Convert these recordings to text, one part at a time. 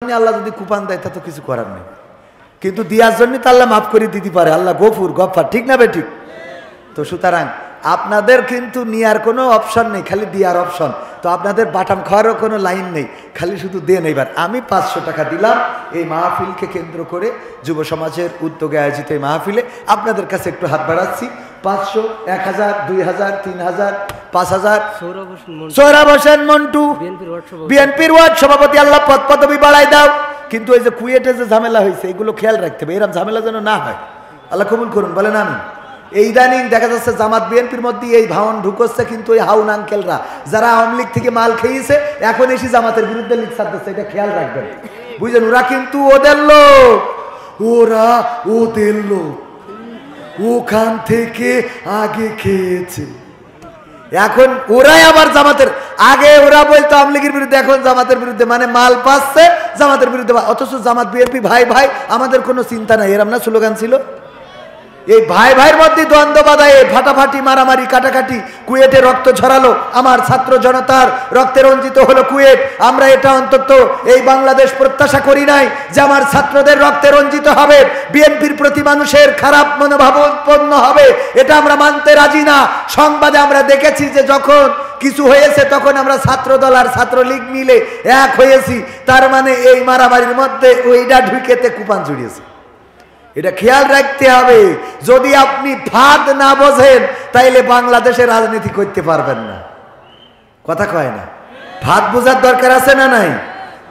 জন্য আল্লাহ যদি কুপান দেয় তা তো কিছু করার নেই, কিন্তু দেওয়ার জন্য তো আল্লাহ মাফ করে দিতে পারে। আল্লাহ গফুর গফফার, ঠিক না বে ঠিক? তো সুতরাং আপনাদের কিন্তু নেওয়ার কোনো অপশন নেই, খালি দেওয়ার অপশন। তো আপনাদের বাটাম খাওয়ারও কোনো লাইন নেই, খালি শুধু দেন। এইবার আমি 500 টাকা দিলাম এই মাহফিলকে কেন্দ্র করে, যুব সমাজের উদ্যোগে আয়োজিত এই মাহফিলে আপনাদের কাছে একটু হাত বাড়াচ্ছি। 500, 1000, 2000, 3000, 5000। সোহরাব হোসেন মন্টু, বিএনপির ওয়ার্ড সভাপতি, আল্লাহ পদ পদবি বাড়াই দাও। কিন্তু ওই যে কুয়েটে যে ঝামেলা হয়েছে এগুলো খেয়াল রাখতে হবে, এরকম ঝামেলা যেন না হয়। আল্লাহ কবুল করুন, বলেন আমিন। এই ইদানিং দেখা যাচ্ছে জামাত বিএনপির মধ্যে এই ভাওন ঢুকছে, কিন্তু ওই হাউন আঙ্কেলরা যারা আওয়ামী লীগ থেকে মাল খেয়েছে এখন এসে জামাতের বিরুদ্ধে লিখ ছাড়তেছে, এটা খেয়াল রাখবেন, বুঝলেন? ওরা কিন্তু ওদের লোক, ওরা ওদের লোক, ওখান থেকে আগে খেয়েছে। এখন ওরাই আবার জামাতের, আগে ওরা বলতো আওয়ামী লীগের বিরুদ্ধে, এখন জামাতের বিরুদ্ধে, মানে মাল পাচ্ছে জামাতের বিরুদ্ধে। অথচ জামাত বিএনপি ভাই ভাই, আমাদের কোনো চিন্তা নাই, এরম না স্লোগান ছিল? এই ভাই ভাইয়ের মধ্যে দ্বন্দ্ব বাধায় ফাটাফাটি মারামারি কাটাকাটি, কুয়েটে রক্ত ঝরালো, আমার ছাত্র জনতার রক্তে রঞ্জিত হলো কুয়েট। আমরা এটা অন্তত এই বাংলাদেশ প্রত্যাশা করি নাই যে আমার ছাত্রদের রক্তে রঞ্জিত হবে, বিএনপির প্রতি মানুষের খারাপ মনোভাব উৎপন্ন হবে, এটা আমরা মানতে রাজি না। সংবাদে আমরা দেখেছি যে যখন কিছু হয়েছে তখন আমরা ছাত্রদল আর ছাত্রলীগ মিলে এক হয়েছি, তার মানে এই মারামারির মধ্যে ওইটা ঢুকেতে কুপান জুড়িয়েছে। এটা খেয়াল রাখতে হবে। যদি আপনি ফাঁদ না বোঝেন তাইলে বাংলাদেশে রাজনীতি করতে পারবেন না, কথা কয় না? ফাঁদ বোঝার দরকার আছে না নাই?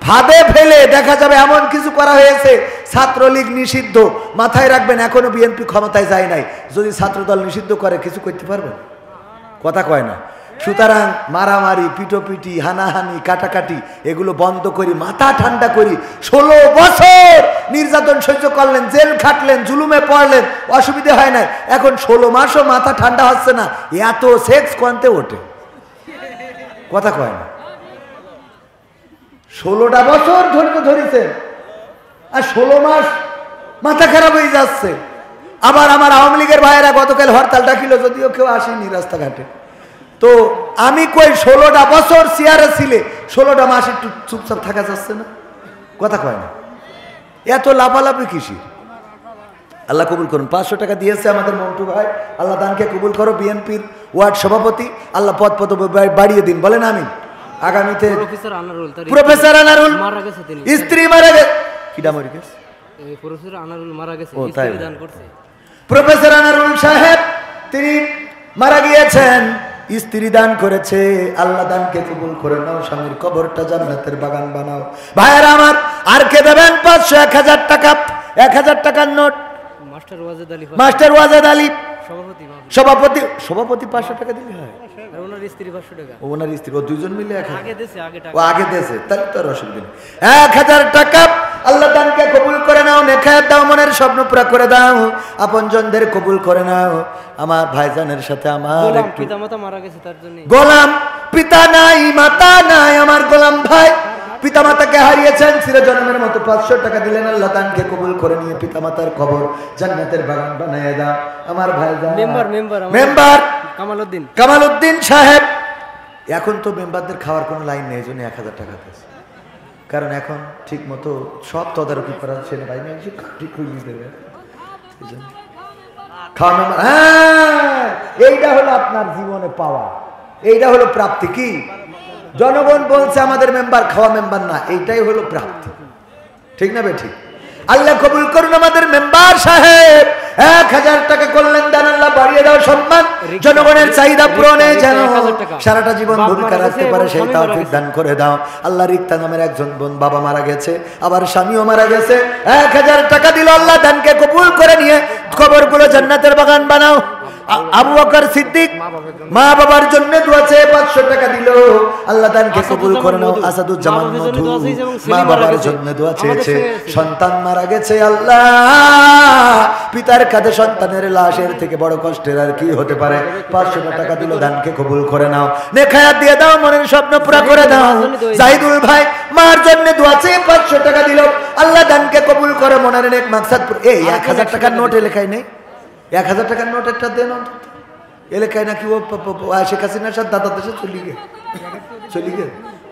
ফাঁদে ফেলে দেখা যাবে এমন কিছু করা হয়েছে, ছাত্রলীগ নিষিদ্ধ, মাথায় রাখবেন এখনো বিএনপি ক্ষমতায় যায় নাই। যদি ছাত্রদল নিষিদ্ধ করে কিছু করতে পারবেন? কথা কয় না। সুতরাং মারামারি পিটোপিটি হানাহানি কাটাকাটি এগুলো বন্ধ করি, মাথা ঠান্ডা করি। 16 বছর নির্যাতন সহ্য করলেন, জেল খাটলেন, জুলুমে পড়লেন, অসুবিধা হয় না। এখন 16 মাসও মাথা ঠান্ডা হচ্ছে না, এত সেক্স কোনতে ওঠে? কথা কয় না। 16টা বছর ধৈর্য ধরেছেন আর 16 মাস মাথা খারাপ হয়ে যাচ্ছে। আবার আমার আওয়ামী লীগের ভাইয়েরা গতকাল হরতাল ডাকিল, যদিও কেউ আসেনি রাস্তাঘাটে। তো আমি কই 16টা বছর চেয়ারে ছিলে, 16টা মাস একটু চুপচাপ থাকা যাচ্ছে না? কথা কয় না। এত লাফালাফি কিসি? আল্লাহ কবুল করুন। 500 টাকা দিয়েছে আমাদের মন্টু ভাই, আল্লাহ দানকে কবুল করো। বিএনপির ওয়ার্ড সভাপতি, আল্লাহ পদ পদবি বাড়িয়ে দিন, বলেন আমিন। আগামীতে প্রফেসর আনারুল স্ত্রী মারা গেছে, কিডা মরে গেছে? প্রফেসর আনারুল মারা গেছে, স্ত্রী দান করছে। প্রফেসর আনারুল সাহেব তিনি মারা গিয়েছেন, স্ত্রী দান করেছে। আল্লাহ দানকে কবুল করে নাও, স্বামীর কবরটা জান্নাতের বাগান বানাও। ভাইয়েরা আমার, আর কে দেবেন 500, 1000 টাকা, 1000 টাকার নোট? মাস্টার ওয়াজেদ আলী সভাপতি। সভাপতি 500 টাকা দিলে হয়, আর ওনার স্ত্রী 500 টাকা। ওনার স্ত্রী, ও দুইজন মিলে আগে দিয়েছে, তাহলে তো আর অসুবিধা নেই। 1000 টাকা আল্লাহ দানকে কবুল করে নাও, নেখায়াত দাও, মনের স্বপ্ন পুরা করে দাও, আপনজনদের কবুল করে নাও। আমার ভাইজানের সাথে আমার পিতামাতা মারা গেছে, তার জন্য গোলাম, পিতা নাই মাতা নাই, আমার গোলাম ভাই পিতামাতাকে হারিয়েছেন, চিরজন্মের মতো 500 টাকা দিলেন। আল্লাহ দানকে কবুল করে নিয়ে পিতামাতার কবর জান্নাতের বাগান বানায় দাও। আমার ভাইজান মেম্বার কামালউদ্দিন সাহেব, এখন তো মেম্বারদের খাওয়ার কোনো লাইন নেই, জন্য 1000 টাকা দিয়েছে। কারণ এখন ঠিক মতো সব তদারকি করার ছেলে ভাই ঠিক হয়ে দেবে। হ্যাঁ, এইটা হলো আপনার জীবনে পাওয়া, এইটা হলো প্রাপ্তি। কি জনগণ বলছে আমাদের মেম্বার, খাওয়া মেম্বার না, এইটাই হলো প্রাপ্তি, ঠিক না? ঠিক। আল্লাহ কবুল করুন আমাদের মেম্বার সাহেব। 1000 টাকা করলেন দান, আল্লাহ বাড়িয়ে দাও সম্মান, জনগণের চাহিদা পূরণে যেন সারাটা জীবন ভূমিকা রাখতে পারে সেই তৌফিক দান করে দাও। আল্লাহ রিক্তা নামের একজন বোন, বাবা মারা গেছে, আবার স্বামীও মারা গেছে, 1000 টাকা দিল। আল্লাহ দানকে কবুল করে নিয়ে কবরগুলো জান্নাতের বাগান বানাও। আবু বকর সিদ্দিক মা বাবার জন্য দোয়া চেয়ে 500 টাকা দিল। আল্লাহ দানকে কবুল করে নাও। আসাদুজ্জামান মধু মা বাবার জন্য দোয়া চেয়েছে, সন্তান মারা গেছে। আল্লাহ, পিতার কাঁধে সন্তানের লাশের থেকে বড় কষ্টের আর কি হতে পারে? 500 টাকা দিল, দানকে কবুল করে নাও, নেখায়াত দিয়ে দাও, মনের স্বপ্ন পুরা করে দাও। জাহিদুল ভাই মার জন্য দোয়া চেয়ে 500 টাকা দিল। আল্লাহ দানকে কবুল করে, মনের নেক মাকসাদ। এই 1000 টাকার নোটে লেখাই নেই, 1000 টাকার নোট একটা দেন অন্তত। এলাকায় নাকি ও শেখ হাসিনার সাথে দাদা দেশে চলি গে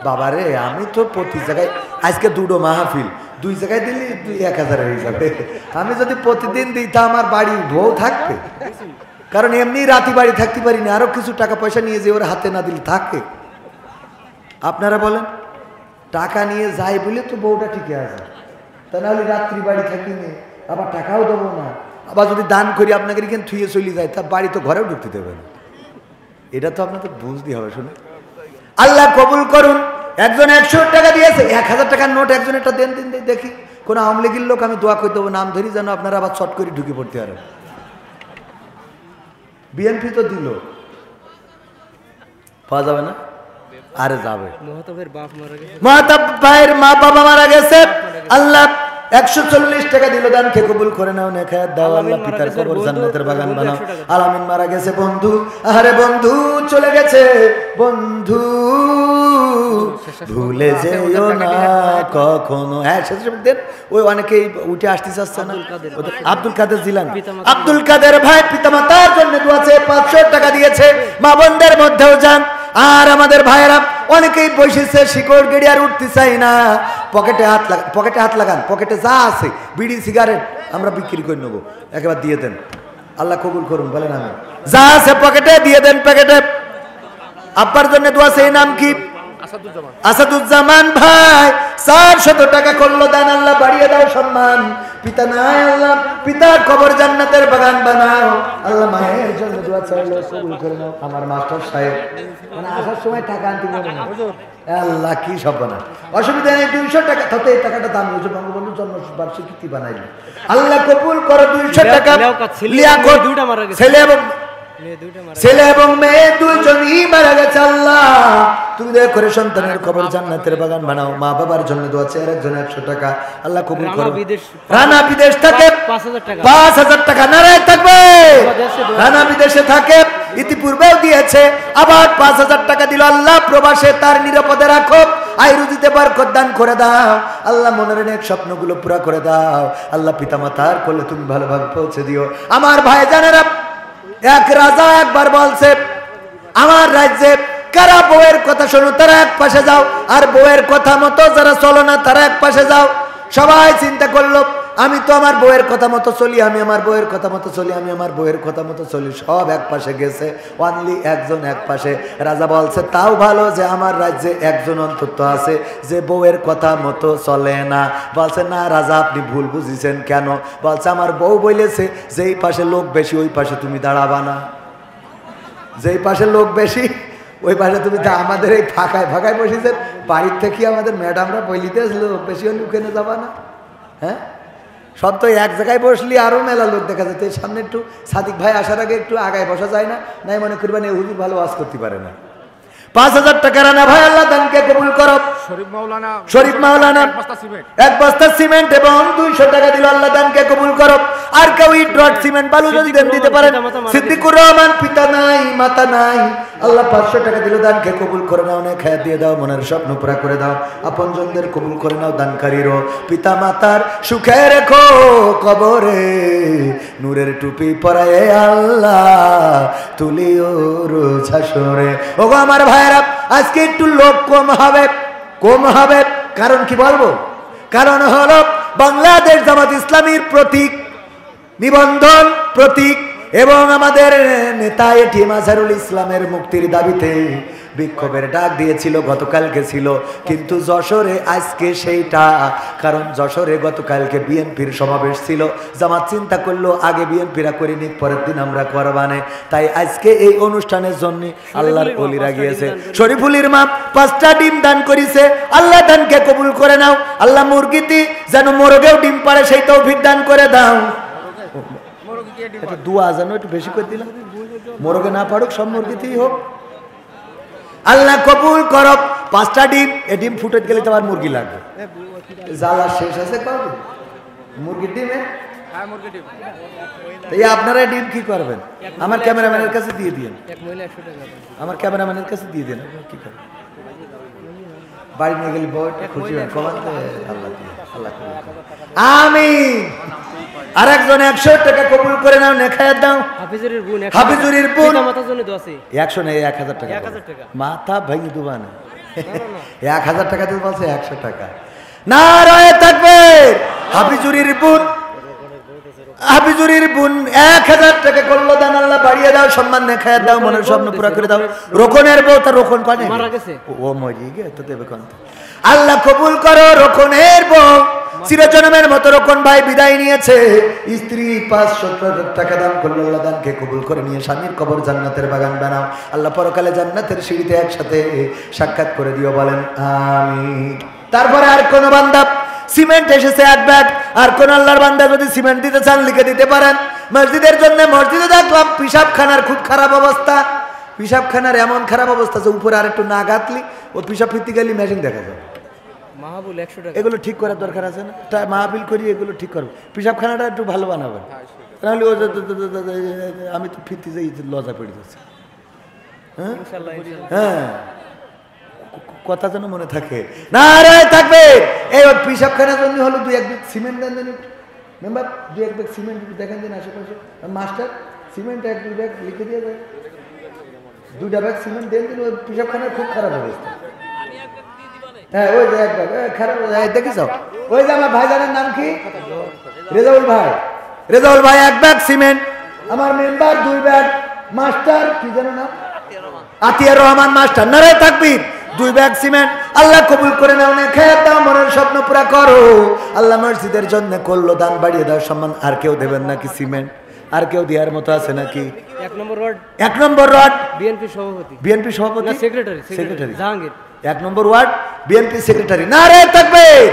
বাবারে আমি তো প্রতি জায়গায় আজকে দুটো মাহফিল 2 জায়গায় দিলি 1000 হয়ে যাবে। আমি যদি প্রতিদিন দিই তা আমার বাড়ি বউ থাকবে, কারণ এমনি রাতি বাড়ি থাকতে পারি না, আরো কিছু টাকা পয়সা নিয়ে যে ওর হাতে না দিলে থাকে। আপনারা বলেন, টাকা নিয়ে যাই বলে তো বউটা ঠিকই আছে, তা নাহলে রাত্রি বাড়ি থাকি নে, আবার টাকাও দেবো না, আবার যদি দান করি আপনাকে এখানে থুয়ে চলে যায় তার বাড়ি তো ঘরেও ঢুকতে দেবে না। এটা তো আপনাদের বুঝতে হবে। শুনে আল্লাহ কবুল করুন। একজন 100 টাকা দিয়েছে, 1000 টাকার নোট একজন একটা দেন দিন দেখি। কোন আওয়ামী লীগের লোক আমি দোয়া করে দেবো, নাম ধরি যেন আপনারা আবার শর্ট করে ঢুকে পড়তে পারেন। বিএনপি তো দিল, পাওয়া যাবে না? আরে যাবে। মহাতাব ভাইয়ের মা বাবা মারা গেছে, আল্লাহ 140 টাকা দিল, দান কে কবুল করে নাও, নেখায়াত দাও আল্লাহ, পিতার কবর জান্নাতের বাগান বানাও। আলামিন মারা গেছে বন্ধু, আরে বন্ধু চলে গেছে বন্ধু, ভুলে যেও না কখনো। হ্যাঁ শেষের দেন ওই অনেকেই উঠে আসতে চাচ্ছে না, আব্দুল কাদের জিলানী, আব্দুল কাদের ভাই পিতামাতার জন্য দোয়া চেয়ে 500 টাকা দিয়েছে। মা বোনদের মধ্যেও যান। আর আমাদের ভাইয়েরা অনেকেই বসেছে, শিকড় গেড়ে আর উঠতে চাই না, পকেটে হাত লাগান, পকেটে হাত লাগান, পকেটে যা আছে বিড়ি সিগারেট আমরা বিক্রি করে নেবো, একেবারে দিয়ে দেন, আল্লাহ কবুল করুন। বলেন আমি যা আছে পকেটে দিয়ে দেন, প্যাকেটে। আব্বার জন্য দোয়া, সেই নাম কি? আসাদুজ্জামান ভাই 400 টাকা করলো দান, আল্লাহ বাড়িয়ে দাও সম্মান। পিতা নাই আল্লাহ, পিতার কবর জান্নাতের বাগান বানাও আল্লাহ। মায়ের জন্য দোয়া চাইলো, কবুল করে নাও। আমার মাস্টার সাহেব মানে আসার সময় টাকা আনতে পারে না, আল্লাহ কি সব বানায়, অসুবিধা নেই। 200 টাকা তাতে এই টাকাটা দাম হয়েছে, বঙ্গবন্ধু জন্মবার্ষিকী বানাইল, আল্লাহ কবুল করো। 200 টাকা ছেলে এবং মেয়ে দুজনই মারা গেছে, আল্লাহ তুমি দয়া করে সন্তানের কবর জান্নাতের বাগান বানাও। মা বাবার জন্য দোয়া চেয়ে একজন 100 টাকা, আল্লাহ কবুল করো। রানা বিদেশ থাকে 5000 টাকা, নারায় থাকবে। রানা বিদেশে থাকে, ইতিপূর্বেও দিয়েছে, আবার 5000 টাকা দিল। আল্লাহ প্রবাসে তার নিরাপদে রাখো, আয় রুজিতে বরকত দান করে দাও আল্লাহ, মনের অনেক স্বপ্নগুলো পুরা করে দাও আল্লাহ। পিতা মাতার কোলে তুমি ভালোভাবে পৌঁছে দিও। আমার ভাই জানেরা, এক রাজা একবার বলছে, আমার রাজ্যে কারা বউয়ের কথা শোনো তারা এক পাশে যাও, আর বউয়ের কথা মতো যারা চলো না তারা এক পাশে যাও। সবাই চিন্তা করলো, আমি তো আমার বউয়ের কথা মতো চলি, আমি আমার বউয়ের কথা মতো চলি, আমি আমার বউয়ের কথা মতো চলি, সব এক পাশে গেছে, অনলি একজন এক পাশে। রাজা বলছে, তাও ভালো যে আমার রাজ্যে একজন অন্তত আছে যে বউয়ের কথা মতো চলে না। বলছে, না রাজা আপনি ভুল বুঝিছেন। কেন? বলছে, আমার বউ বলেছে যেই পাশে লোক বেশি ওই পাশে তুমি দাঁড়াবা না, যেই পাশে লোক বেশি ওই পাশে তুমি। আমাদের এই ফাঁকায় ফাঁকায় বসেছেন, বাড়ির থেকে আমাদের ম্যাডামরা বলিতে লোক বেশি হলে ওখানে যাবা না। হ্যাঁ, সব তো এক জায়গায় বসলি আরো মেলা লোক দেখা যাচ্ছে। সামনে একটু সাদিক ভাই আসার আগে একটু আগায় বসা যায় না? নাই মনে করবেন এই হুজুর ভালো ওয়াজ করতে পারে না। 5000 টাকা রানা ভাই, আল্লাহ দানকে কবুল করো। শরীফ মাওলানা এক বস্তা সিমেন্ট এবং 200 টাকা দিল, আল্লাহ দানকে কবুল করো। আর কেউ ইট রড সিমেন্ট বালু যদি দেন দিতে পারেন। সিদ্দিকুর রহমান পিতা নাই মাতা নাই, আল্লাহ 500 টাকা দিল, দানকে কবুল করে নাও, অনেক খায়া দিয়ে দাও, মনের স্বপ্ন পুরা করে দাও। আপনজনদের কবুল করে নাও, দানকারীরও পিতা মাতার সুখে রেখো কবরে, নূরের টুপি পরায়ে আল্লাহ তুলিও রোজ হাসরে। ওগো আমার ভাইরা, আজকে একটু লোক কম হবে। কারণ কি বলবো? কারণ হলো বাংলাদেশ জামাত ইসলামীর প্রতীক, নিবন্ধন প্রতীক এবং আমাদের নেতা এটিএম আজহারুল ইসলামের মুক্তির দাবিতে বিক্ষোভের ডাক দিয়েছিল, গতকালকে ছিল, কিন্তু যশোরে আজকে সেইটা। কারণ যশোরে গতকালকে বিএনপির সমাবেশ ছিল, জামাত চিন্তা করলো আগে বিএনপিরা করিনি, পরের দিন আমরা করবানে, তাই আজকে এই অনুষ্ঠানের জন্য আল্লাহর ওলিরা গিয়েছে। শরীফুলির মা 5টা ডিম দান করেছে, আল্লাহ দানকে কবুল করে নাও। আল্লাহ মুরগিটি যেন মোরগেও ডিম পারে সেই তৌফিক দান করে দাও। এটা দুয়া জানো একটু বেশি করে দিলাম, মোরগে না পারুক, সব মুরগিতেই হোক, আল্লাহ কবুল করো। 5টা ডিম, এই ডিম ফুটে গেলে তো আর মুরগি লাগবে, জ্বালা শেষ আছে কবে মুরগির ডিমে। আপনারা ডিম কি করবেন? আমার ক্যামেরাম্যানের কাছে দিয়ে দিন, আমার ক্যামেরাম্যানের কাছে দিয়ে দেন, কি করবেন? বাড়ি নিয়ে গেলে বউটা খুশি হয়, কমাতে আল্লাহ আল্লাহ আমিন। আর একজন 100 টাকা কবুল করে নাও, নেখায়াত দাও। হাফিজুরের বোন 100 নেই, 1000 টাকা মাথা ভেঙে দুবানে 1000 টাকা দিতে বলছে 100 টাকা। নারায়ে তাকবীর। হাবিজুরির বোন 1000 টাকা করলো দান, আল্লাহ বাড়িয়ে দাও, সম্মান দেখায় দাও, মনের স্বপ্ন পুরা করে দাও। রোকনের বউ তার রোকন কনে মারা গেছে, ও মরি গে তো দেবে কোন, আল্লাহ কবুল করো রোকনের বউ। চিরজন্মের মতো রোকন ভাই বিদায় নিয়েছে, স্ত্রী 570 টাকা দান করলো, আল্লাহ দানকে কবুল করে নিয়ে স্বামীর কবর জান্নাতের বাগান বানাও, আল্লাহ পরকালে জান্নাতের সিঁড়িতে একসাথে সাক্ষাৎ করে দিও, বলেন আমিন। তারপরে আর কোন বান্দা সিমেন্ট এসেছে 1 ব্যাগ, আর কোন আল্লাহর বান্দা যদি সিমেন্ট দিতে চান লিখে দিতে পারেন। মসজিদের জন্য মসজিদে দেখলাম পিশাবখানার খুব খারাপ অবস্থা, পিশাবখানার এমন খারাপ অবস্থা যে উপরে আর একটু না গাঁথলি ও পিশাব ফিরতে গেলে মেশিন দেখা যায়। মাহফিল 100 টাকা, এগুলো ঠিক করার দরকার আছে না, মাহফিল করি এগুলো ঠিক করবো, পিশাবখানাটা একটু ভালো বানাবেন, তাহলে ও আমি তো ফিরতে যাই লজা পড়ে যাচ্ছে। হ্যাঁ কথা যেন মনে থাকে। নারায়ে তাকবীর। এই পিশাবখানার জন্য হলো 2-1 ব্যাগ সিমেন্ট দেন, মেম্বার 2-1 ব্যাগ সিমেন্ট দেখেন দিন আশেপাশে, মাস্টার সিমেন্ট 1-2 ব্যাগ লিখে দিয়ে যায়, 2টা ব্যাগ সিমেন্ট দেন দিন, ওই পিশাবখানার খুব খারাপ অবস্থা। হ্যাঁ ওই যে 1 ব্যাগ খারাপ দেখিস, ওই যে আমার ভাইজানের নাম কি, রেজাউল ভাই, রেজাউল ভাই 1 ব্যাগ সিমেন্ট, আমার মেম্বার 2 ব্যাগ, মাস্টার কি যেন নাম, আতিয়ার রহমান মাস্টার। নারায়ে তাকবীর। 2 ব্যাগ সিমেন্ট, আল্লাহ কবুল করে নাও, না খেয়ে দাও, মনের স্বপ্ন পুরা করো, আল্লাহ মসজিদের জন্য করলো দান, বাড়িয়ে দাও সম্মান। আর কেউ দেবেন নাকি সিমেন্ট, আর কেউ দেওয়ার মতো আছে নাকি? 1 নম্বর ওয়ার্ড বিএনপি সভাপতি, বিএনপি সভাপতি সেক্রেটারি জাহাঙ্গীর, 1 নম্বর ওয়ার্ড বিএনপি সেক্রেটারি। নারায়ে তাকবীর।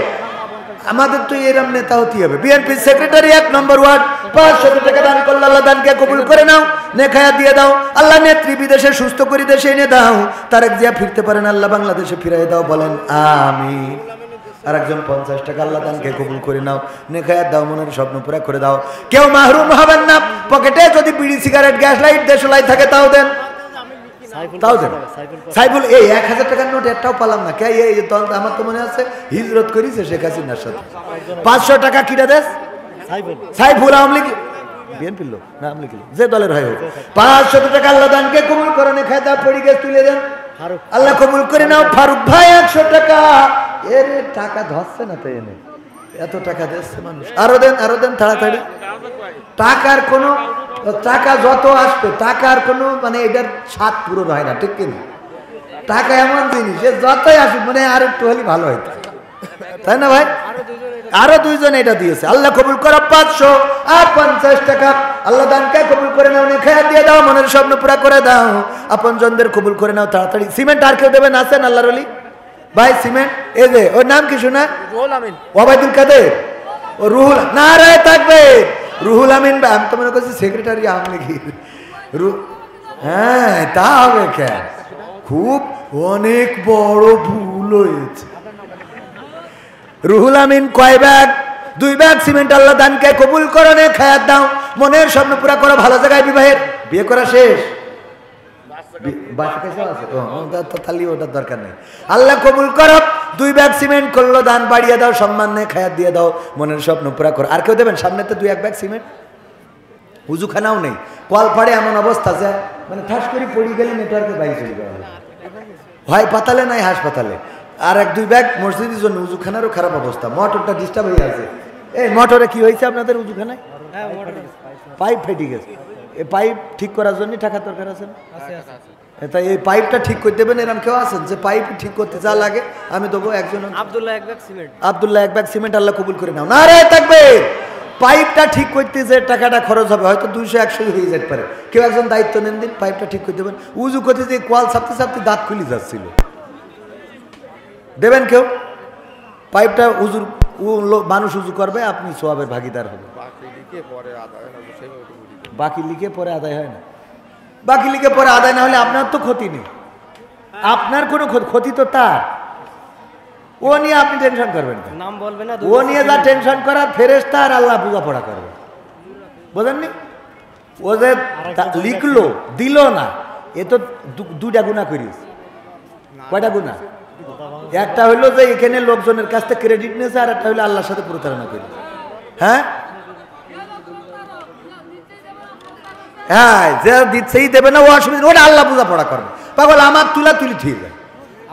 আমাদের তো এরকম নেতা হতে হবে, বিএনপি সেক্রেটারি 1 নম্বর ওয়ার্ড, 500 টাকা দান করলো, আল্লাহ দানকে কবুল করে নাও, নেখায়া দিয়ে দাও, আল্লাহ নেত্রী বিদেশে সুস্থ করে দেশে এনে দাও, তারেক জিয়া ফিরতে পারেন, আল্লাহ বাংলাদেশে ফিরাই দাও, বলেন আমিন। আর একজন 50 টাকা, আল্লাহ দানকে কবুল করে নাও, নেখায়া দাও, মনের স্বপ্ন পুরা করে দাও। কেউ মাহরুম হবেন না, পকেটে যদি বিড়ি সিগারেট গ্যাস লাইট দেশলাই থাকে তাও দেন, তাও দেন। সাইফুল এই 1000 টাকার নোট একটাও পালাম না, কে এই দল আমার তো মনে আছে হিজরত করেছে শেখ হাসিনার সাথে। 500 টাকা কিটা দেশ সাইফুল, আওয়ামী লীগ বিএনপির লোক না আওয়ামী লীগ, যে দলের হয় হোক, 500 টাকা আল্লাহ দানকে কবুল করে, নেখায়া দাও, পড়ি গেছে তুলে দেন, আল্লাহ কবুল করে নাও। ফারুক ভাই 100 টাকা, এর টাকা ধরছে না তো, এনে এত টাকা দিচ্ছে মানুষ, আরো দেন, আরো দেন তাড়াতাড়ি। টাকার কোনো, টাকা যত আসবে টাকার কোনো মানে এটার স্বাদ পূরণ হয় না, ঠিক কিনা? টাকা এমন জিনিস যতই আসুক মানে আর একটু হলে ভালো হইতো, তাই না ভাই? আরো 2 জন এটা দিয়েছে, আল্লাহ কবুল করো। 550 টাকা, আল্লাহ দানকে কবুল করে নাও, নেখায়া দিয়ে দাও, মনের স্বপ্ন পুরা করে দাও, আপন জনদের কবুল করে নাও তাড়াতাড়ি। সিমেন্ট আর কেউ দেবেন আছেন আল্লাহর ওলি ভাই? সিমেন্ট এই যে ওর নাম কি শোনা, রুহুল আমিন, ওবায়দুল কাদের, ও রুহুল। নারায়ে তাকবীর। রুহুল আমিন ভাই, আমি তো মনে করছি সেক্রেটারি আওয়ামী লীগের। হ্যাঁ তা হবে কেন, খুব অনেক বড় ভুল হয়েছে। রুহুল আমিন কয় ব্যাগ? 2 ব্যাগ সিমেন্ট, আল্লাহ দানকে কবুল করো, নেখায়া দাও, মনের স্বপ্ন পুরা করো, ভালো জায়গায় বিবাহের বিয়ে করা শেষ, ওটার দরকার নেই, আল্লাহ কবুল করো। 2 ব্যাগ সিমেন্ট করলো দান, বাড়িয়ে দাও, সম্মান নেই, খায়া দিয়ে দাও, মনের স্বপ্ন পুরা করো। আর কেউ দেবেন? সামনে তো 2-1 ব্যাগ সিমেন্ট, উজুখানাও নেই, কল ফাড়ে এমন অবস্থা যে মানে ঠাস করে পড়ে গেলে নেটওয়ার্কে বাইরে চলে যাওয়া হয়, পাতালে নাই হাসপাতালে। আর 1-2 ব্যাগ মসজিদের জন্য, উজুখানারও খারাপ অবস্থা, মোটরটা ডিস্টার্ব হয়ে আছে। এই মোটরে কি হয়েছে আপনাদের উজুখানায়? পাইপ ফেটে গেছে, এই পাইপ ঠিক করার জন্য টাকা দরকার আছে না? তাই এই পাইপটা ঠিক করে দেবেন, এরকম কেউ আছেন যে পাইপ ঠিক করতে যা লাগে আমি দেবো? একজন Abdullah 1 bag cement, Abdullah 1 bag cement, Allah কবুল করে নাও। নারায়ে তাকবীর। পাইপটা ঠিক করতে যে টাকাটা খরচ হবে হয়তো 200-100 হয়ে যেতে পারে, কেউ একজন দায়িত্ব নেন দিন, পাইপটা ঠিক করে দেবেন। উজু করতে যে কোয়াল ছাপতে ছাপতে দাঁত খুলে যাচ্ছিল, দেবেন কেউ? পাইপটা উজুর মানুষ উজু করবে, আপনি সওয়াবের ভাগিদার হবে। বাকি লিখে পরে আদায় হয় না, বাকি লিখে পরে আদায় না হলে আপনার তো ক্ষতি নেই, আপনার কোনো ক্ষতি তো তার, ও নিয়ে আপনি টেনশন করবেন না, নাম বলবেন না, ও নিয়ে যা টেনশন করার ফেরেশতা আর আল্লাহ বোঝাপড়া করবে, বোঝেননি? ও যে লিখলো দিল না, এ তো 2টা গুনাহ করিস। কয়টা গুনাহ? একটা হইলো যে এখানে লোকজনের কাছ থেকে ক্রেডিট নিয়েছে, আর একটা হইলো আল্লাহর সাথে প্রতারণা করি। হ্যাঁ হ্যাঁ, যে দিচ্ছেই দেবে না ও অসুবিধা, ওটা আল্লাহ বোঝাপড়া করবে। পাগল আমার তুলা তুলি ঠিক আছে,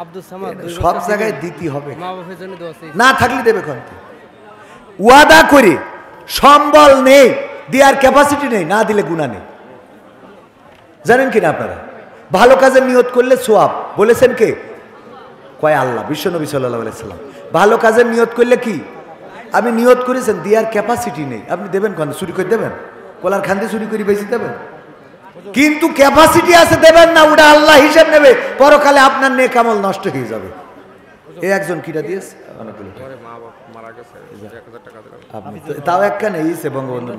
আব্দুল সামাদ সব জায়গায় দিতে হবে, মা বাবার জন্য দোয়া চাই। না থাকলে দেবে কোন ওয়াদা করে সম্বল নেই, দেওয়ার ক্যাপাসিটি নেই, না দিলে গুনাহ নেই। জানেন কিনা আপনারা ভালো কাজের নিয়ত করলে সোয়াব বলেছেন কে? কয় আল্লাহ, বিশ্বনবী সাল্লাল্লাহু আলাইহি সাল্লাম। ভালো কাজের নিয়ত করলে কি? আপনি নিয়ত করেছেন, দেওয়ার ক্যাপাসিটি নেই, আপনি দেবেন কোন? চুরি করে দেবেন? কলার খান্দি চুরি করে বেশি দেবেন? কিন্তু ক্যাপাসিটি আছে, দেবেন না, ওটা আল্লাহ হিসাব নেবে, পরকালে আপনার নেক আমল নষ্ট হয়ে যাবে। এই একজন কিটা দিয়েছে অনেকগুলো, আপনি তাও একখানে ইসে বঙ্গবন্ধুর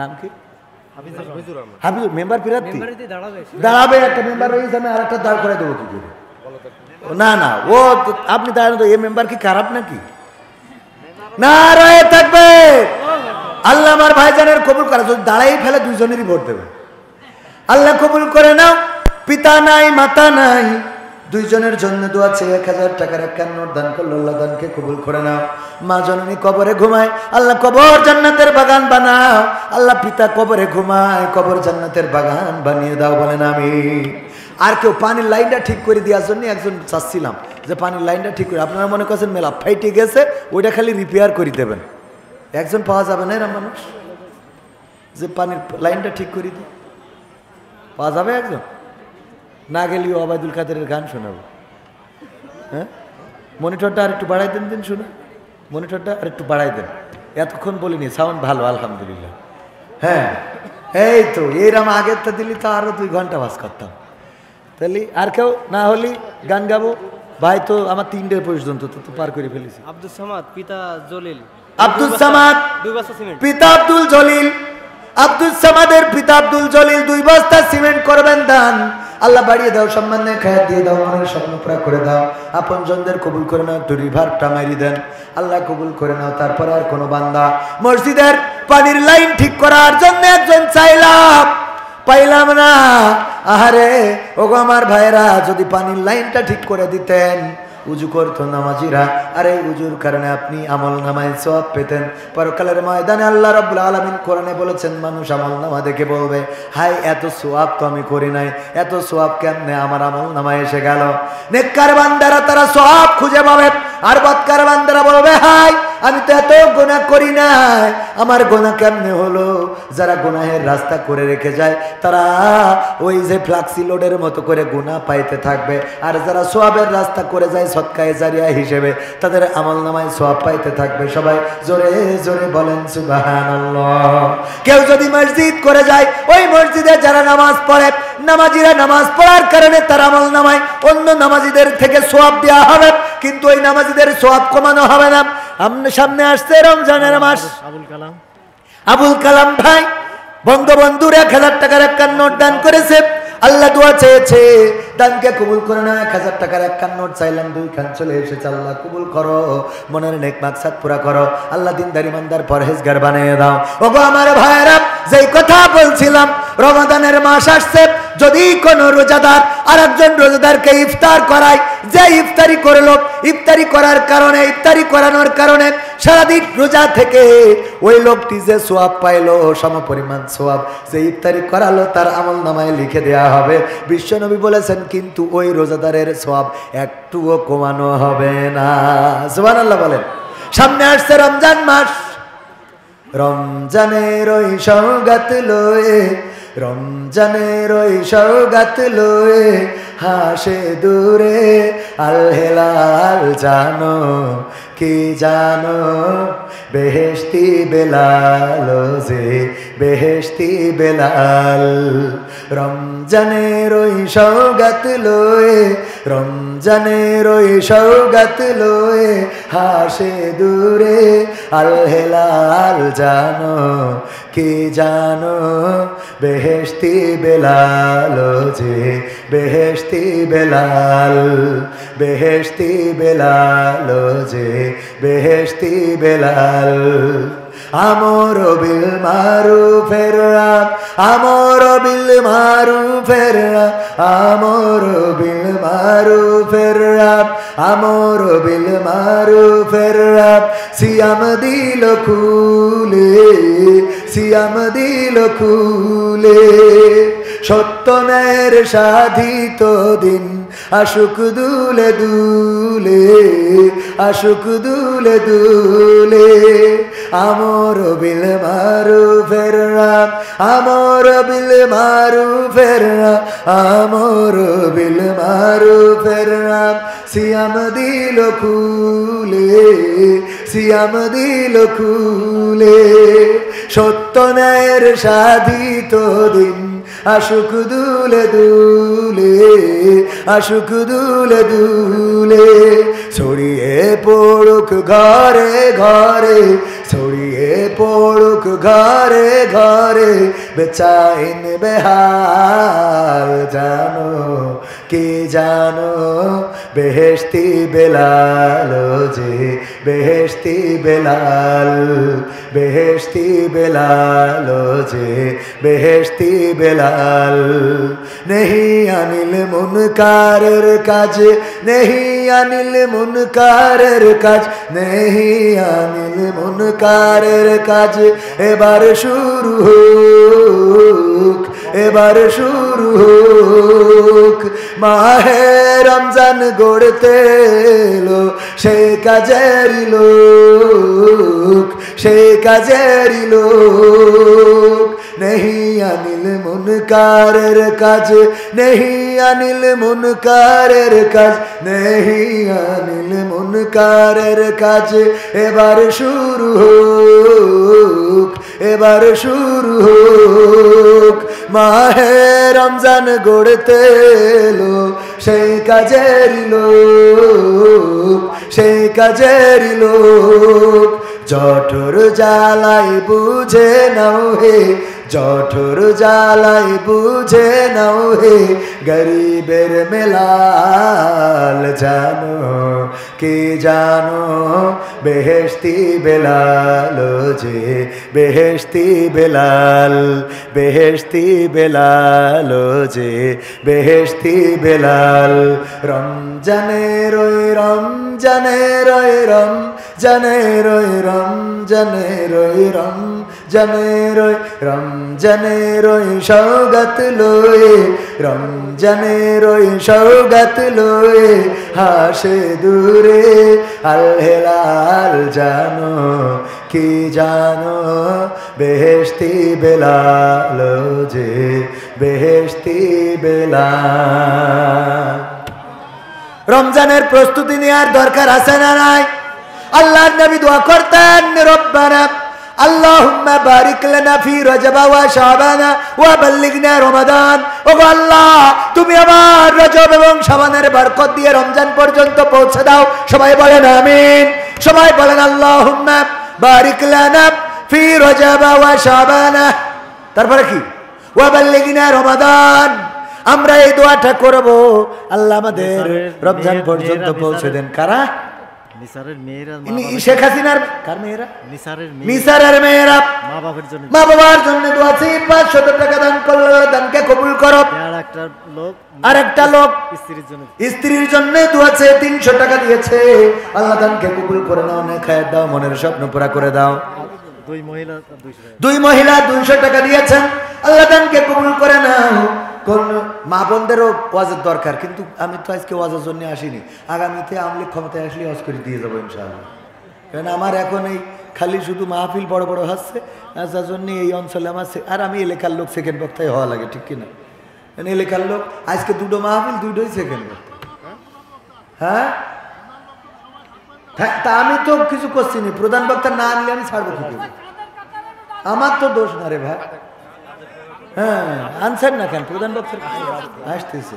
নাম কি? হাবিজুর মেম্বার প্রার্থী দাঁড়াবে, একটা মেম্বার রয়েছে, আমি আর একটা দাঁড় করে দেবো কি করে? না না, ও আপনি দাঁড়ানো, এই মেম্বার কি খারাপ নাকি? না রয়ে থাকবে, আল্লাহ আমার ভাইজানের কবুল করা, যদি দাঁড়াই ফেলে দুইজনেরই ভোট দেবে, আল্লাহ কবুল করে নাও। পিতা নাই মাতা নাই, দুইজনের জন্য দোয়া চেয়ে 1000 টাকার একটা নোট দান করলো, আল্লাহ দানকে কবুল করে নাও। মা জননী কবরে ঘুমায়, আল্লাহ কবর জান্নাতের বাগান বানাও। আল্লাহ পিতা কবরে ঘুমায়, কবর জান্নাতের বাগান বানিয়ে দাও, বলেন আমি। আর কেউ পানির লাইনটা ঠিক করে দেওয়ার জন্য একজন চাচ্ছিলাম যে পানির লাইনটা ঠিক করে, আপনারা মনে করছেন মেলা ফাইটে গেছে, ওইটা খালি রিপেয়ার করে দেবেন, একজন পাওয়া যাবে না এরা মানুষ যে পানির লাইনটা ঠিক করে দিই? পাওয়া যাবে একজন? না গেলেও ওবায়দুল কাদেরের গান শোনাবো। হ্যাঁ, মনিটরটা আর একটু বাড়াই দেন, দিন শুনে, মনিটরটা আর একটু বাড়াই দেন, এতক্ষণ বলিনি, সাউন্ড ভালো আলহামদুলিল্লাহ। হ্যাঁ এই তো, এরম আগের তো দিলি তো আরো 2 ঘন্টা বাস করতাম। তাহলে আর কেউ না হলি গান গাবো ভাই, তো আমার 3টে পর্যন্ত তো পার করে ফেলেছি। আব্দুল সামাদ পিতা জলিল, আব্দুল সামাদ 2 বস্তা সিমেন্ট, পিতা আব্দুল জলিল, আব্দুল সামাদের পিতা আব্দুল জলিল 2 বস্তা সিমেন্ট করবেন দান। আল্লাহ বাড়িয়ে দাও, সম্মানে খায়াত দিয়ে দাও, মনের স্বপ্ন পুরা করে দাও, আপন জনদের কবুল করে নাও, একটু রিভারটা মারি দেন, আল্লাহ কবুল করে নাও। তারপরে আর কোনো বান্দা মসজিদের পানির লাইন ঠিক করার জন্য একজন চাইলাম, পাইলাম না। আহারে ওগো আমার ভাইরা, যদি পানির লাইনটা ঠিক করে দিতেন, উজু করতো নামাজিরা, আরে উজুর কারণে আপনি আমল নামায় সওয়াব পেতেন। পরকালের ময়দানে আল্লাহ রাব্বুল আলামিন কোরআনে বলেছেন, মানুষ আমল নামা দেখে বলবে, হাই এত সওয়াব তো আমি করি নাই, এত সওয়াব কেমনে আমার আমল নামায় এসে গেল। নেককার বান্দারা তারা সওয়াব খুঁজে পাবে, আর বদকার বান্দারা বলবে, হাই আমি তো এত গুনাহ করি নাই, আমার গুনাহ কেমনে হলো। যারা গুনাহের রাস্তা করে রেখে যায় তারা ওই যে ফ্লাক্সি লোডের মতো করে গুনাহ পাইতে থাকবে, আর যারা সওয়াবের রাস্তা করে যায় সদকায়ে জারিয়া হিসেবে, তাদের আমল নামায় সওয়াব পাইতে থাকবে। সবাই জোরে জোরে বলেন সুবহানাল্লাহ। কেউ যদি মসজিদ করে যায়, ওই মসজিদে যারা নামাজ পড়ে, নামাজিরা নামাজ পড়ার কারণে তার আমল নামায় অন্য নামাজিদের থেকে সওয়াব দেওয়া হবে, কিন্তু ওই নামাজিদের সওয়াব কমানো হবে না। সামনে আসছে রমজানের মাস, আবুল কালাম ভাই বঙ্গবন্ধুর 1000 টাকার একটা নোট দান করেছে, আল্লাহ দোয়া চেয়েছে, দানকে কবুল করে না। 1000 টাকার একটা নোট চাইলাম, 2 খান চলে এসেছে, আল্লাহ কবুল করো, মনের নেক মাকসাদ পুরা করো, আল্লাহ দিনদার ইমানদার পরহেজগার বানিয়ে দাও। ওগো আমার ভাইরা, যেই কথা বলছিলাম, রমাদানের মাস আসছে, যদি কোন রোজাদার আর একজন রোজাদারকে ইফতার করায়, যে ইফতারি করলো, ইফতারি করার কারণে, ইফতারি করানোর কারণে সারাদিন রোজা থেকে ওই লোকটি যে সোয়াব পাইলো, সমপরিমাণ সোয়াব যে ইফতারি করালো তার আমল নামায় লিখে দেওয়া হবে। বিশ্বনবী বলেছেন, কিন্তু ওই রোজাদারের সোয়াব একটুও কমানো হবে না। সুবহানাল্লাহ বলেন। সামনে আসছে রমজান মাস, রমজানের ওই সওগাত লয়ে, রমজানের ওই সওগাত লয়ে হাসে দূরে আল হেলাল, জানো কি জানো বেহেশতি বেলাল, যে বেহেশতি বেলাল। রমজানের ওই সওগাত লয়ে, রমজানের ওই সওগাত লয়ে হাসে দূরে আল হেলাল, জানো কি জানো বেহেশতি বেলাল, যে বেহেশতি বেলাল, বেহেশতি বেলাল, যে বেহেশতি বেলাল। আমর বিল মারুফের রাত, আমর বিল মারুফের রাত, আমর বিল মারুফের রাত, আমর বিল মারুফের রাত। সিয়াম দিল খুলে, সিয়াম দিল খুলে, সত্য ন্যায়ের সাধিত দিন আশুক দুলে দুলে, আশুক দুলে দুলে। আমর বিল মারুফের নাম, আমর বিল মারুফের নাম, আমর বিল মারুফের নাম। সিয়াম দিল খুলে, সিয়াম দিল খুলে। সত্য ন্যায়ের সাধিত দিন আশুক দুলে দুলে, আশুক দুলে দুলে। ছড়িয়ে পড়ুক ঘরে ঘরে, ছড়িয়ে পড়ুক ঘরে ঘরে। বেচাইন বেহাল জানো কি জানো, বেহেশতি বেলাল যে, বেহেশতি বেলাল, বেহেশতি বেলাল যে, বেহেশতি বেলাল। নেহি আনিল মুনকারের কাজ, নেহি আনিল মুনকারের কাজ, নেহি আনিল মুনকারের কাজ। এবার শুরু হোক, এবার শুরু হোক। মাহে রমজান গড়তে এলো সেই কাজেরই লোক, সেই কাজেরই লোক। নেহি আনিল মুনকারের কাজ, নেহি আনিল মুনকারের কাজ, নেহি আনিল মুনকারের কাজ। এবার শুরু হোক, এবার শুরু হোক। মাহে রমজান গড়তে এলো সেই কাজেরই লোক, সেই কাজেরই লোক। জঠর জ্বালাই বুঝে নাও হে, জঠর জ্বালাই বুঝে নাও হে। গরিবের মেলাল জানো কি জানো, বেহেশতি বেলাল যে, বেহেশতি বেলাল, বেহেশতি বেলাল যে, বেহেশতি বেলাল। রমজানের ওই রমজানের ওই রমজানের ওই রমজানের ওই রমজানের ওই রমজানের ওই সওগাত লয়ে, রমজানের ওই সওগাত লয়ে। হাসে দূরে আল হেলাল জানো কি জানো, বেহেশতি বেলাল যে, বেহেশতি বেলাল। রমজানের প্রস্তুতি নেওয়ার দরকার আছে না নাই? আল্লাহর নবী দোয়া করতেন, রব্বানা আল্লাহুম্মা বারিক লানা ফি রজব ওয়া শাবান ওয়া বাল্লিগনা রমাদান। ওগো আল্লাহ, তুমি আমার রজব এবং শাবানের বরকত দিয়ে রমজান পর্যন্ত পৌঁছে দাও। সবাই বলেন আমিন, সবাই বলেন আল্লাহুম্মা বারিক লানা ফি রজব ওয়া শাবান। তারপরে কি? ওয়া বাল্লিগনা রমাদান। আমরা এই দোয়াটা করব, আল্লাহ আমাদের রমজান পর্যন্ত পৌঁছে দেন। কারা? নিসারের মেয়েরা, শেখ হাসিনার কার মেয়েরা? নিসারের মেয়েরা মা বাবার জন্য, মা বাবার জন্য দোয়া আছে। 500 টাকা দান করলো, দানকে কবুল করো। আর একটা লোক স্ত্রীর জন্য দোয়া আছে, 300 টাকা দিয়েছে। আল্লাহ দানকে কবুল করে নাও, না খায় দাও, মনের স্বপ্ন পুরা করে দাও। দুই মহিলা 200 টাকা দিয়েছেন। আল্লাহ দানকে কবুল করে নাও। কোন মা বোনদেরও ওয়াজের দরকার, কিন্তু আমি তো আজকে ওয়াজের জন্য আসিনি। আগামীতে আমলি ক্ষমতায় আসলে ওয়াজ করে দিয়ে যাবো ইনশাআল্লাহ। কারণ আমার এখন এই খালি শুধু মাহফিল বড় বড় হচ্ছে, যার জন্য এই অঞ্চলে আমার আর আমি এলাকার লোক সেকেন্ড বক্তায় হওয়া লাগে, ঠিক কিনা? এলাকার লোক আজকে 2টো মাহফিল, 2টোই সেকেন্ড বক্তা। হ্যাঁ, তা আমি তো কিছু করছি না। প্রধান বক্তা না আনলে আমি ছাড়বো কি করবো? আমার তো দোষ না রে ভাই। হ্যাঁ, আনসার না কেন? প্রধান বক্তার আসতেছে,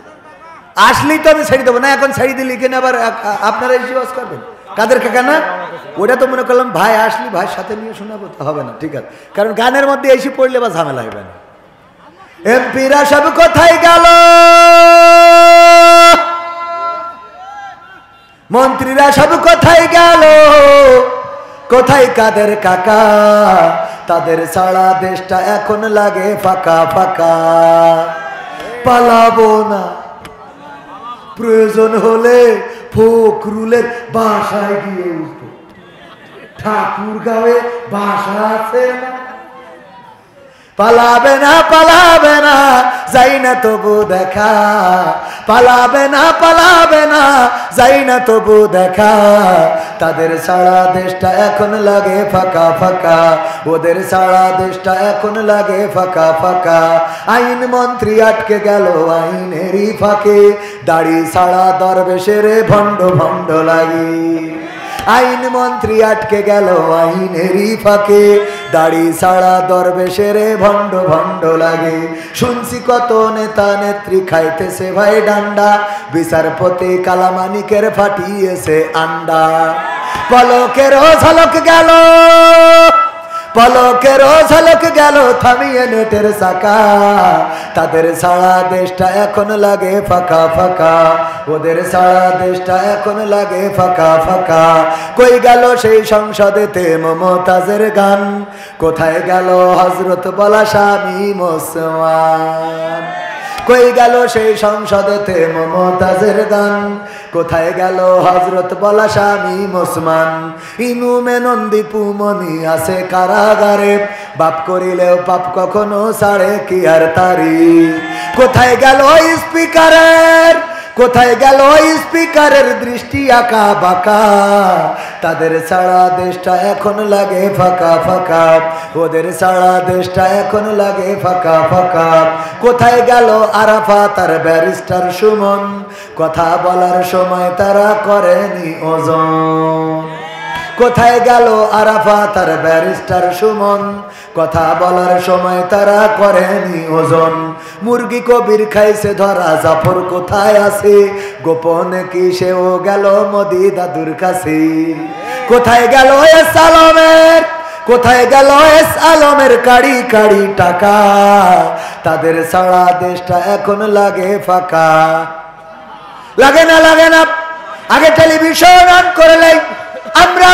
আসলেই তো আমি ছেড়ে দেবো না। এখন ছেড়ে দিলে কেন আবার আপনারা এসে ওয়াজ করবেন? কাদের কাকা না? ওটা তো মনে করলাম ভাই আসলি ভাইয়ের সাথে নিয়ে শোনাবো, তো হবে না। ঠিক আছে, কারণ গানের মধ্যে এসে পড়লে বা ঝামেলা হবে না। এমপিরা সব কোথায় গেল? মন্ত্রীরা সব কোথায় গেল? কোথায় কাদের কাকা? তাদের ছাড়া দেশটা এখন লাগে ফাঁকা ফাঁকা। পালাবো না, প্রয়োজন হলে ফখরুলের বাসায় গিয়ে উঠবো। ঠাকুরগাঁওয়ে বাসা আছে না? পালাবে না যাই না তবু দেখা, পালাবে না যাই না তবু দেখা, তাদের সারা দেশটা এখন লাগে ফাঁকা ফাঁকা, ওদের সারা দেশটা এখন লাগে ফাঁকা ফাঁকা। আইন মন্ত্রী আটকে গেল আইনেরই ফাঁকে, দাড়ি সারা দরবেশের ভণ্ড ভণ্ড লাগে। আইন মন্ত্রী আটকে গেল আইনেরই ফাঁকে, দাড়ি সারা দরবেশের ভণ্ড ভণ্ড লাগে। শুনছি কত নেতা নেত্রী খাইতেছে ভাই ডান্ডা, বিচারপতি কালামানিকের ফাটিয়েছে আন্ডা। পলকেরও ঝলক গেল, পলকেরও ঝলক গেল থামিয়ে নেটের চাকা, তাদের সারা দেশটা এখন লাগে ফাঁকা ফাঁকা, ওদের সারা দেশটা এখন লাগে ফাঁকা ফাঁকা। কই গেল সেই সংসদেতে মমতাজের গান, কোথায় গেল হযরত বলা শামীম ওসমান, কই গেল সেই সংসদেতে মমতাজের গান, কোথায় গেল হযরত বলা শামীম ওসমান। ইনুমে নন্দীপু মনি আছে কারাগারে, বাপ করিলেও পাপ কখনো ছাড়ে কি আর তারি। কোথায় গেল স্পিকারের, কোথায় গেল স্পিকারের দৃষ্টি আঁকা বাঁকা, তাদের সারা দেশটা এখন লাগে ফাঁকা ফাঁকা, ওদের সারা দেশটা এখন লাগে ফাঁকা ফাঁকা। কোথায় গেল আরাফাত আর ব্যারিস্টার সুমন, কথা বলার সময় তারা করেনি ওজন। কোথায় গেল আরাফাত আর ব্যারিস্টার সুমন, কথা বলার সময় তারা করেনি ওজন। মুরগি কবির খাইছে ধরা, জাফর কোথায় আছে, গোপনে কি সেও গেল মোদি দাদুর কাছে। কোথায় গেল এস আলমের, কোথায় গেল এস আলমের কাড়ি কাড়ি টাকা, তাদের সারা দেশটা এখন লাগে ফাঁকা। লাগে না আগে টেলিভিশন অন করলে আমরা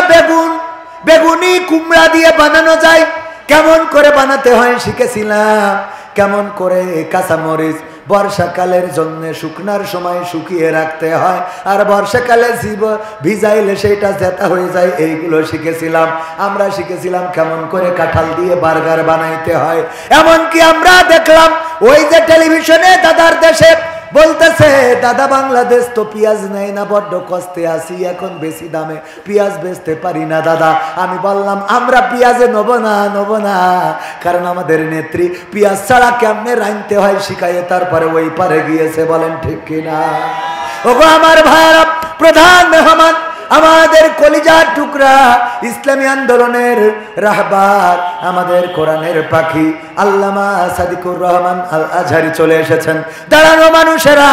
বেগুনি কুমড়া দিয়ে বানানো যায়, কেমন করে বানাতে হয় শিখেছিলাম। কেমন করে কাঁচামরিচ বর্ষাকালের জন্য শুকনার সময় শুকিয়ে রাখতে হয়, আর বর্ষাকালে ভিজাইলে সেইটা জেতা হয়ে যায়, এইগুলো শিখেছিলাম। আমরা শিখেছিলাম কেমন করে কাঁঠাল দিয়ে বার্গার বানাইতে হয়। এমনকি আমরা দেখলাম ওই যে টেলিভিশনে দাদার দেশে বলতেছে, দাদা বাংলাদেশ তো পেঁয়াজ নেই না, বড্ড কষ্টে আছি, এখন বেশি দামে পেঁয়াজ বেচতে পারি না দাদা। আমি বললাম আমরা পেঁয়াজে নেব না, কারণ আমাদের নেত্রী পেঁয়াজ ছাড়া কেমনে রাঁধতে হয় শিখাইয়ে তারপরে ওই পারে গিয়েছে। বলেন ঠিক কিনা? ওগো আমার ভাইরা, প্রধান মেহমান আমাদের কলিজার টুকরা, ইসলামী আন্দোলনের রাহবার, আমাদের কোরআনের পাখি আল্লামা সাদিকুর রহমান আল আজহারি চলে এসেছেন। দাঁড়ানো মানুষেরা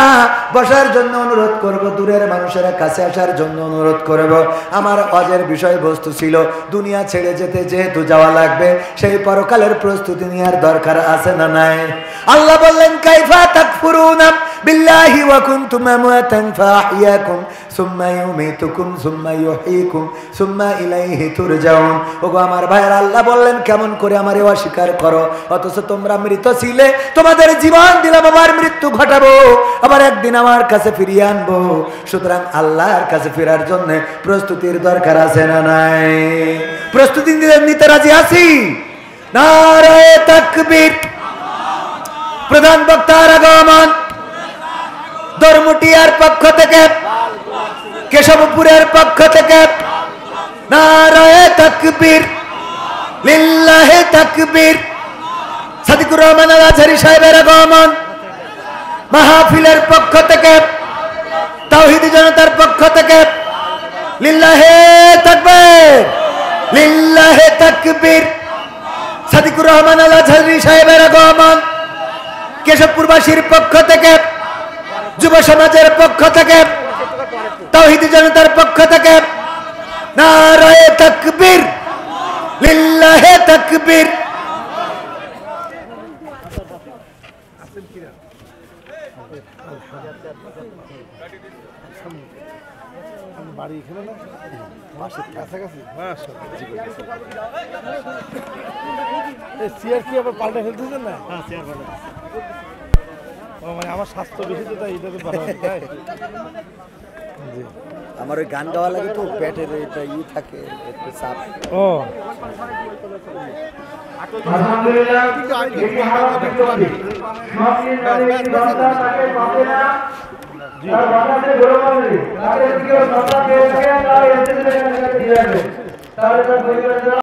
বসার জন্য অনুরোধ করব, দূরের মানুষেরা কাছে আসার জন্য অনুরোধ করব। আমার ওয়াজের বিষয়বস্তু ছিল দুনিয়া ছেড়ে যেতে যেহেতু যাওয়া লাগবে, সেই পরকালের প্রস্তুতি নেওয়ার দরকার আছে না নাই? আল্লাহ বললেন, কাইফা তাকফুরুনা বিল্লাহি ওয়া কুনতুম আমওয়াতান ফাআহইয়াকুম সুম্মা ইউমীতুকুম সুম্মা ইউহয়িকুম সুম্মা ইলাইহি তুরজাউন। ওগো আমার ভাইরা, আল্লাহ বললেন কেমন করে আমারে অস্বীকার করো, অথচ তোমরা মৃত ছিলে, তোমাদের জীবন দিলাম, আবার মৃত্যু ঘটাবো, আবার একদিন আমার কাছে ফিরিয়ে আনবো। সুতরাং আল্লাহর কাছে ফেরার জন্য প্রস্তুতির দরকার আছে না নাই? প্রস্তুতি নিতে রাজি আছি? নারায়ে তাকবীর। প্রধান বক্তার আগমন দরমুটিয়ার পক্ষ থেকে, কেশবপুরের পক্ষ থেকে নারায়ে তাকবীর, লিল্লাহি তাকবীর। সাদিকুর রহমান আল আজহারি সাহেবের আগমন মাহফিলের পক্ষ থেকে, তাওহীদি জনতার পক্ষ থেকে লিল্লাহি তাকবীর, লিল্লাহি তাকবীর। সাদিকুর রহমান আল আজহারি সাহেবের আগমন কেশবপুরবাসীর পক্ষ থেকে, যুব সমাজের পক্ষ থেকে, তাওহীদি জনতার পক্ষ থেকে নারায়ে তাকবীর, লিল্লাহি তাকবীর। বাড়ি এখানে না, পাশের কাছাকাছি। চেয়ার কি আবার পাল্টে ফেলতেছেন না? হ্যাঁ, চেয়ার পাল্টে। মানে আমার স্বাস্থ্য বেশি তো, তাই এটা তো ভালো। আমার ওই গান গাওয়া লাগে তো, পেটের এটা থাকে একটু চাপ। ও আলহামদুলিল্লাহ এটি হারাম বিক্রি সবচেয়ে সন্তান তাকে পাবে না তার বাবাকে বড় পাবে তাদের দিকেও সন্তান পেয়ে থাকে তার এসে দিয়ে যাবে তাহলে তার পরিবারের